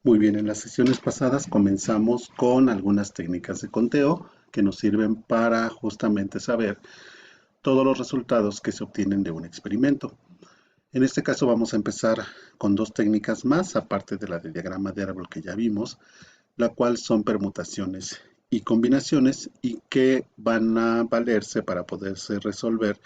Muy bien, en las sesiones pasadas comenzamos con algunas técnicas de conteo que nos sirven para justamente saber todos los resultados que se obtienen de un experimento. En este caso vamos a empezar con dos técnicas más, aparte de la de diagrama de árbol que ya vimos, la cual son permutaciones y combinaciones y que van a valerse para poderse resolver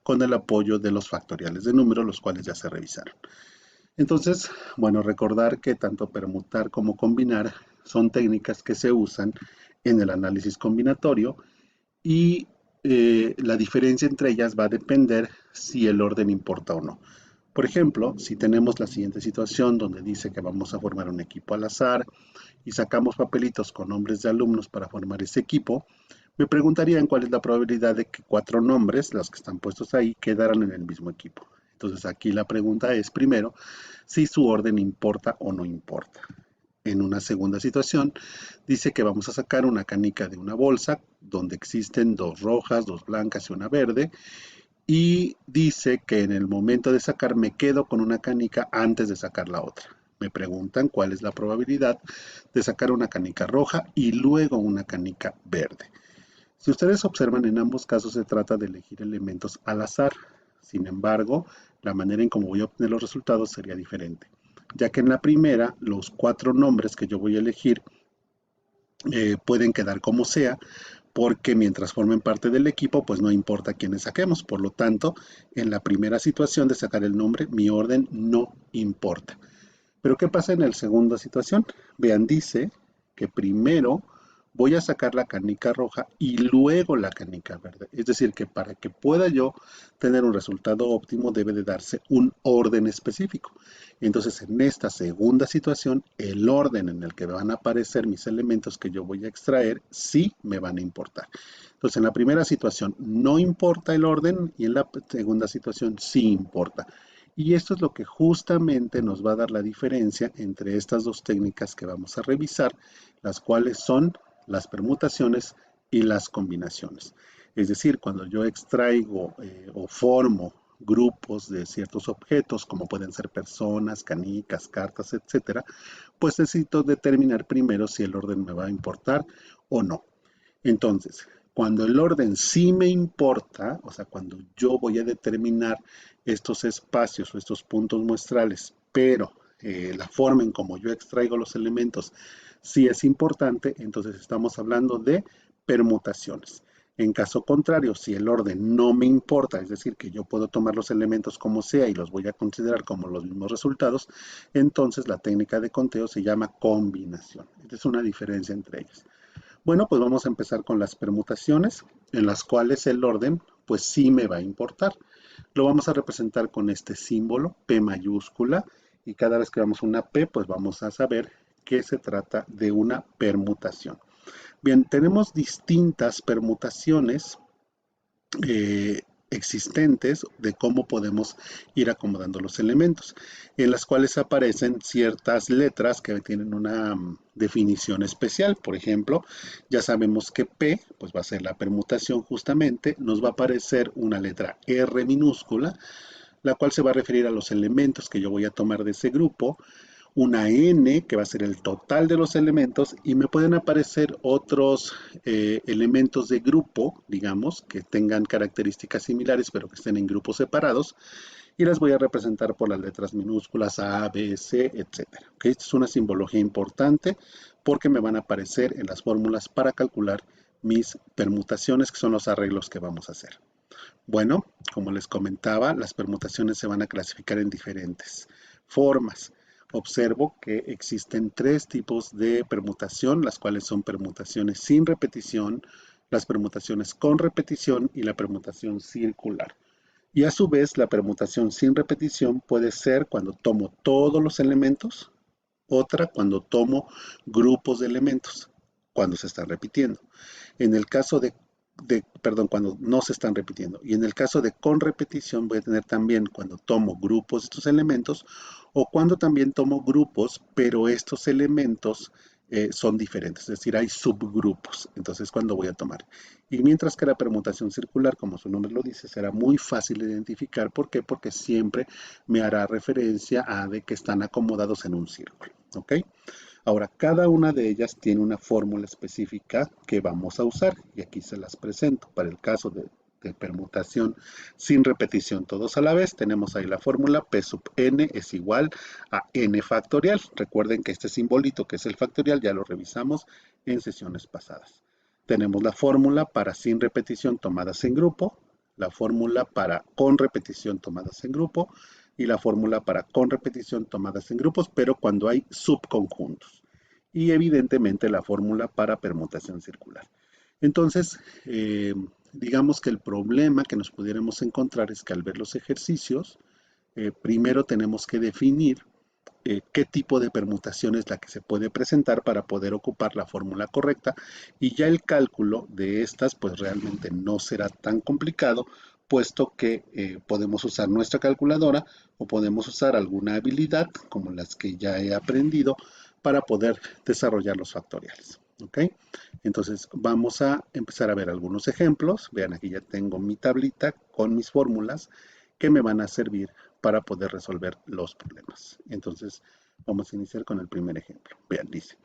con el apoyo de los factoriales de números, los cuales ya se revisaron. Entonces, bueno, recordar que tanto permutar como combinar son técnicas que se usan en el análisis combinatorio y la diferencia entre ellas va a depender si el orden importa o no. Por ejemplo, si tenemos la siguiente situación donde dice que vamos a formar un equipo al azar y sacamos papelitos con nombres de alumnos para formar ese equipo, me preguntarían cuál es la probabilidad de que 4 nombres, los que están puestos ahí, quedaran en el mismo equipo. Entonces aquí la pregunta es primero si su orden importa o no importa. En una segunda situación, dice que vamos a sacar una canica de una bolsa donde existen 2 rojas, 2 blancas y una verde. Y dice que en el momento de sacar me quedo con una canica antes de sacar la otra. Me preguntan cuál es la probabilidad de sacar una canica roja y luego una canica verde. Si ustedes observan, en ambos casos se trata de elegir elementos al azar. Sin embargo, la manera en cómo voy a obtener los resultados sería diferente, ya que en la primera, los 4 nombres que yo voy a elegir pueden quedar como sea, porque mientras formen parte del equipo, pues no importa quiénes saquemos. Por lo tanto, en la primera situación de sacar el nombre, mi orden no importa. Pero ¿qué pasa en la segunda situación? Vean, dice que primero voy a sacar la canica roja y luego la canica verde. Es decir, que para que pueda yo tener un resultado óptimo debe de darse un orden específico. Entonces, en esta segunda situación, el orden en el que van a aparecer mis elementos que yo voy a extraer sí me van a importar. Entonces, en la primera situación no importa el orden y en la segunda situación sí importa. Y esto es lo que justamente nos va a dar la diferencia entre estas dos técnicas que vamos a revisar, las cuales son las permutaciones y las combinaciones. Es decir, cuando yo extraigo o formo grupos de ciertos objetos, como pueden ser personas, canicas, cartas, etcétera, pues necesito determinar primero si el orden me va a importar o no. Entonces, cuando el orden sí me importa, o sea, cuando yo voy a determinar estos espacios o estos puntos muestrales, pero la forma en cómo yo extraigo los elementos sí es importante, entonces estamos hablando de permutaciones. En caso contrario, si el orden no me importa, es decir, que yo puedo tomar los elementos como sea y los voy a considerar como los mismos resultados, entonces la técnica de conteo se llama combinación. Esta es una diferencia entre ellas. Bueno, pues vamos a empezar con las permutaciones, en las cuales el orden, pues sí me va a importar. Lo vamos a representar con este símbolo, P mayúscula, y cada vez que vamos a una P, pues vamos a saber que se trata de una permutación. Bien, tenemos distintas permutaciones existentes de cómo podemos ir acomodando los elementos, en las cuales aparecen ciertas letras que tienen una definición especial. Por ejemplo, ya sabemos que P, pues va a ser la permutación justamente, nos va a aparecer una letra R minúscula, la cual se va a referir a los elementos que yo voy a tomar de ese grupo, una n, que va a ser el total de los elementos, y me pueden aparecer otros elementos de grupo, digamos, que tengan características similares, pero que estén en grupos separados, y las voy a representar por las letras minúsculas A, B, C, etc. ¿Okay? Esta es una simbología importante porque me van a aparecer en las fórmulas para calcular mis permutaciones, que son los arreglos que vamos a hacer. Bueno, como les comentaba, las permutaciones se van a clasificar en diferentes formas. Observo que existen 3 tipos de permutación, las cuales son permutaciones sin repetición, las permutaciones con repetición y la permutación circular. Y a su vez, la permutación sin repetición puede ser cuando tomo todos los elementos, otra cuando tomo grupos de elementos, cuando se están repitiendo. En el caso perdón, cuando no se están repitiendo. Y en el caso de con repetición voy a tener también cuando tomo grupos de estos elementos o cuando también tomo grupos, pero estos elementos son diferentes, es decir, hay subgrupos. Entonces, ¿cuándo voy a tomar? Y mientras que la permutación circular, como su nombre lo dice, será muy fácil de identificar. ¿Por qué? Porque siempre me hará referencia a de que están acomodados en un círculo. ¿ok? Ahora, cada una de ellas tiene una fórmula específica que vamos a usar y aquí se las presento. Para el caso de permutación sin repetición todos a la vez, tenemos ahí la fórmula P sub n es igual a n factorial. Recuerden que este simbolito que es el factorial ya lo revisamos en sesiones pasadas. Tenemos la fórmula para sin repetición tomadas en grupo, la fórmula para con repetición tomadas en grupo y la fórmula para con repetición tomadas en grupos, pero cuando hay subconjuntos. Y evidentemente la fórmula para permutación circular. Entonces, digamos que el problema que nos pudiéramos encontrar es que al ver los ejercicios, primero tenemos que definir qué tipo de permutación es la que se puede presentar para poder ocupar la fórmula correcta y ya el cálculo de estas pues realmente no será tan complicado puesto que podemos usar nuestra calculadora o podemos usar alguna habilidad como las que ya he aprendido para poder desarrollar los factoriales. ¿Ok? Entonces vamos a empezar a ver algunos ejemplos. Vean, aquí ya tengo mi tablita con mis fórmulas que me van a servir para poder resolver los problemas. Entonces, vamos a iniciar con el primer ejemplo. Vean, dice,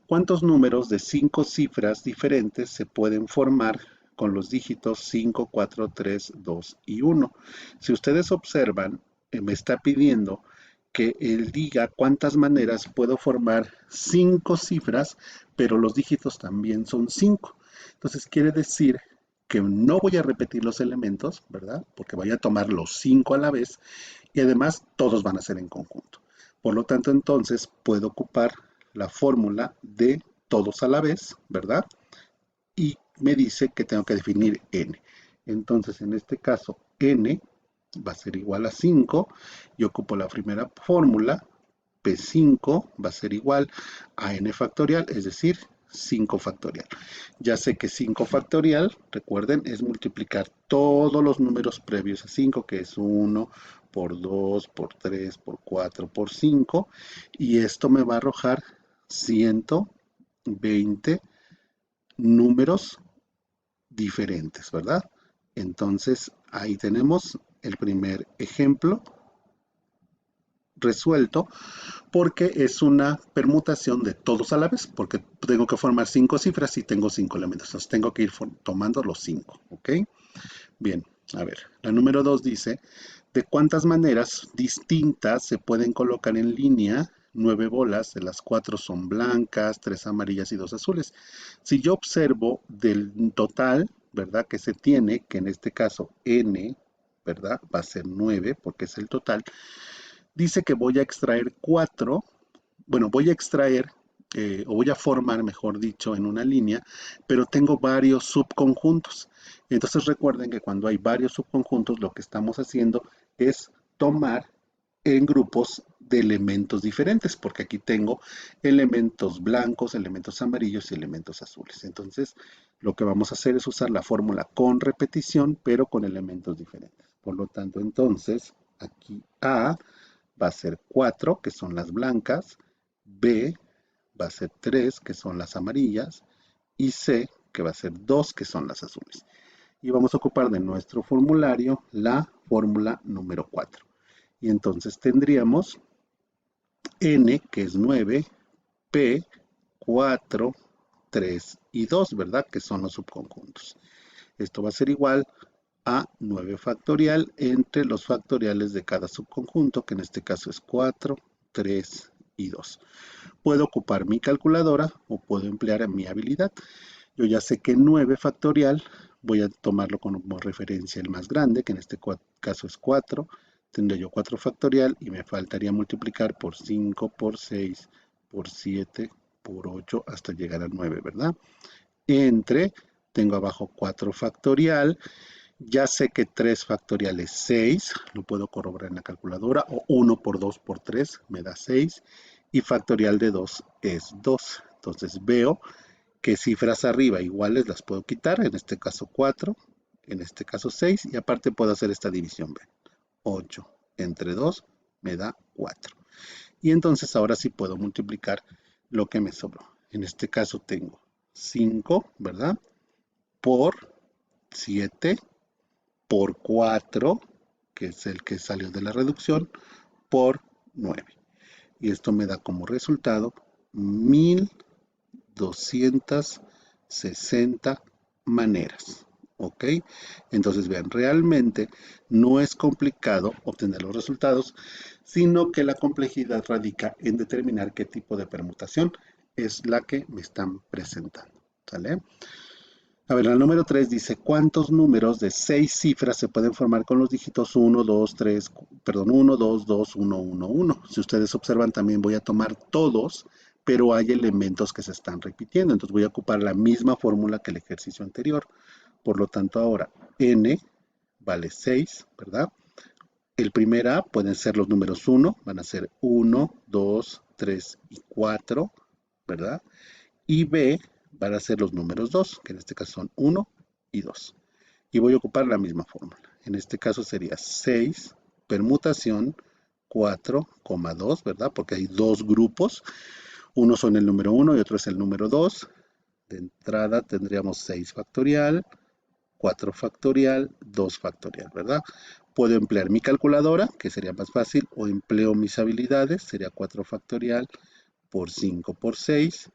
¿cuántos números de 5 cifras diferentes se pueden formar con los dígitos 5, 4, 3, 2 y 1? Si ustedes observan, me está pidiendo que él diga cuántas maneras puedo formar 5 cifras, pero los dígitos también son 5. Entonces quiere decir que no voy a repetir los elementos, ¿verdad? Porque voy a tomar los 5 a la vez y además todos van a ser en conjunto. Por lo tanto, entonces puedo ocupar la fórmula de todos a la vez, ¿verdad? Y me dice que tengo que definir n. Entonces, en este caso, n va a ser igual a 5 y ocupo la primera fórmula, P5 va a ser igual a n factorial, es decir, 5 factorial. Ya sé que 5 factorial, recuerden, es multiplicar todos los números previos a 5, que es 1 por 2, por 3, por 4, por 5, y esto me va a arrojar 120 números diferentes, ¿verdad? Entonces, ahí tenemos el primer ejemplo resuelto porque es una permutación de todos a la vez, porque tengo que formar 5 cifras y tengo 5 elementos. Entonces tengo que ir tomando los 5, ¿ok? Bien, a ver, la número 2 dice, ¿de cuántas maneras distintas se pueden colocar en línea 9 bolas? De las 4 son blancas, 3 amarillas y 2 azules. Si yo observo del total, ¿verdad? Que se tiene, que en este caso n, ¿verdad? Va a ser 9 porque es el total. Dice que voy a extraer 4, bueno, voy a extraer o voy a formar, mejor dicho, en una línea, pero tengo varios subconjuntos. Entonces recuerden que cuando hay varios subconjuntos, lo que estamos haciendo es tomar en grupos de elementos diferentes, porque aquí tengo elementos blancos, elementos amarillos y elementos azules. Entonces, lo que vamos a hacer es usar la fórmula con repetición, pero con elementos diferentes. Por lo tanto, entonces, aquí A va a ser 4, que son las blancas, B va a ser 3, que son las amarillas, y C, que va a ser 2, que son las azules. Y vamos a ocupar de nuestro formulario la fórmula número 4. Y entonces tendríamos N, que es 9, P, 4, 3 y 2, ¿verdad? Que son los subconjuntos. Esto va a ser igual a 9 factorial entre los factoriales de cada subconjunto, que en este caso es 4, 3 y 2. Puedo ocupar mi calculadora o puedo emplear mi habilidad. Yo ya sé que 9 factorial, voy a tomarlo como referencia el más grande, que en este caso es 4. Tendré yo 4 factorial y me faltaría multiplicar por 5, por 6, por 7, por 8, hasta llegar a 9, ¿verdad? Entre, tengo abajo 4 factorial. Ya sé que 3 factorial es 6, lo puedo corroborar en la calculadora, o 1 por 2 por 3 me da 6, y factorial de 2 es 2. Entonces veo que cifras arriba iguales las puedo quitar, en este caso 4, en este caso 6, y aparte puedo hacer esta división. 8 entre 2 me da 4. Y entonces ahora sí puedo multiplicar lo que me sobró. En este caso tengo 5, ¿verdad? Por 7, por 4, que es el que salió de la reducción, por 9. y esto me da como resultado 1260 maneras. ¿Ok? Entonces vean, realmente no es complicado obtener los resultados, sino que la complejidad radica en determinar qué tipo de permutación es la que me están presentando. ¿Sale? A ver, el número 3 dice, ¿cuántos números de 6 cifras se pueden formar con los dígitos 1, 2, 3, perdón, 1, 2, 2, 1, 1, 1? Si ustedes observan, también voy a tomar todos, pero hay elementos que se están repitiendo. Entonces voy a ocupar la misma fórmula que el ejercicio anterior. Por lo tanto, ahora n vale 6, ¿verdad? El primer A pueden ser los números 1, van a ser 1, 2, 3 y 4, ¿verdad? Y B van a ser los números 2, que en este caso son 1 y 2. Y voy a ocupar la misma fórmula. En este caso sería 6 permutación 4,2, ¿verdad? Porque hay dos grupos. Uno son el número 1 y otro es el número 2. De entrada tendríamos 6 factorial, 4 factorial, 2 factorial, ¿verdad? Puedo emplear mi calculadora, que sería más fácil, o empleo mis habilidades, sería 4 factorial por 5 por 6,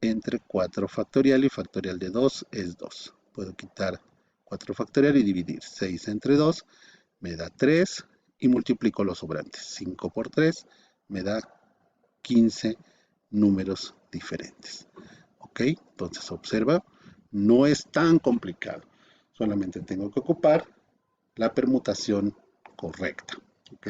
entre 4 factorial y factorial de 2 es 2. Puedo quitar 4 factorial y dividir 6 entre 2, me da 3 y multiplico los sobrantes. 5 por 3 me da 15 números diferentes. ¿Ok? Entonces observa, no es tan complicado. Solamente tengo que ocupar la permutación correcta. ¿Ok?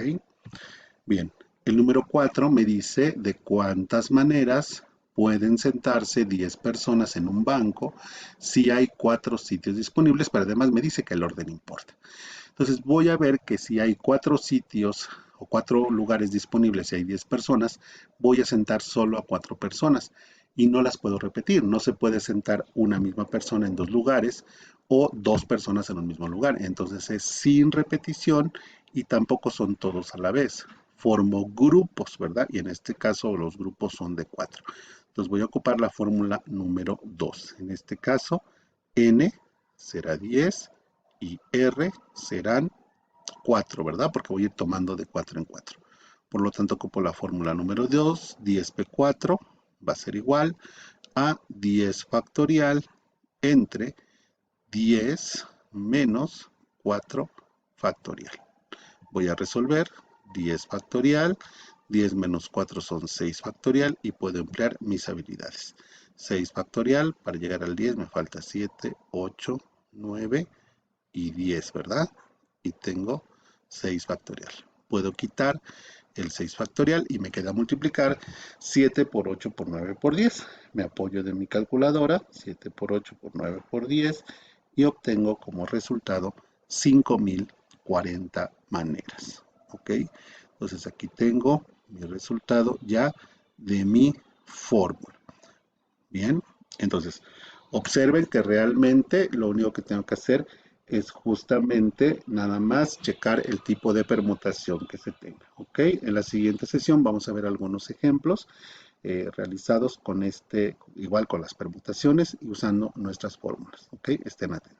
Bien, el número 4 me dice de cuántas maneras pueden sentarse 10 personas en un banco si hay 4 sitios disponibles, pero además me dice que el orden importa. Entonces voy a ver que si hay 4 sitios o 4 lugares disponibles y hay 10 personas, voy a sentar solo a 4 personas y no las puedo repetir. No se puede sentar una misma persona en 2 lugares o 2 personas en un mismo lugar. Entonces es sin repetición y tampoco son todos a la vez. Formo grupos, ¿verdad? Y en este caso los grupos son de 4. Entonces voy a ocupar la fórmula número 2. En este caso, n será 10 y R serán 4, ¿verdad? Porque voy a ir tomando de 4 en 4. Por lo tanto, ocupo la fórmula número 2, 10p4 va a ser igual a 10 factorial entre 10 menos 4 factorial. Voy a resolver 10 factorial, 10 menos 4 son 6 factorial y puedo emplear mis habilidades. 6 factorial, para llegar al 10 me falta 7, 8, 9 y 10, ¿verdad? Y tengo 6 factorial. Puedo quitar el 6 factorial y me queda multiplicar 7 por 8 por 9 por 10. Me apoyo de mi calculadora, 7 por 8 por 9 por 10 y obtengo como resultado 5040 maneras. ¿Ok? Entonces aquí tengo mi resultado ya de mi fórmula. Bien, entonces observen que realmente lo único que tengo que hacer es justamente nada más checar el tipo de permutación que se tenga. ¿Ok? En la siguiente sesión vamos a ver algunos ejemplos realizados con igual con las permutaciones y usando nuestras fórmulas. ¿Ok? Estén atentos.